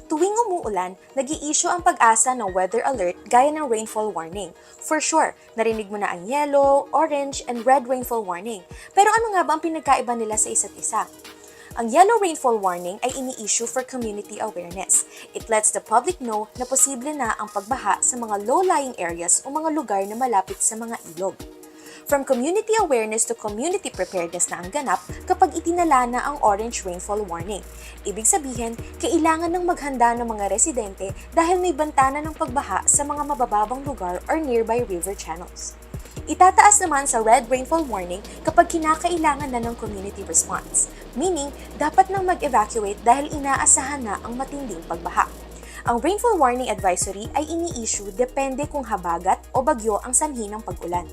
Tuwing umuulan, nag-i-issue ang Pag-asa ng weather alert gaya ng rainfall warning. For sure, narinig mo na ang yellow, orange, and red rainfall warning. Pero ano nga ba ang pinagkaiba nila sa isa't isa? Ang yellow rainfall warning ay ini-issue for community awareness. It lets the public know na posible na ang pagbaha sa mga low-lying areas o mga lugar na malapit sa mga ilog. From community awareness to community preparedness na ang ganap kapag itinala na ang orange rainfall warning. Ibig sabihin, kailangan ng maghanda ng mga residente dahil may bantana ng pagbaha sa mga mabababang lugar or nearby river channels. Itataas naman sa red rainfall warning kapag kinakailangan na ng community response, meaning dapat nang mag-evacuate dahil inaasahan na ang matinding pagbaha. Ang rainfall warning advisory ay ini-issue depende kung habagat o bagyo ang sanhi ng pag-ulan.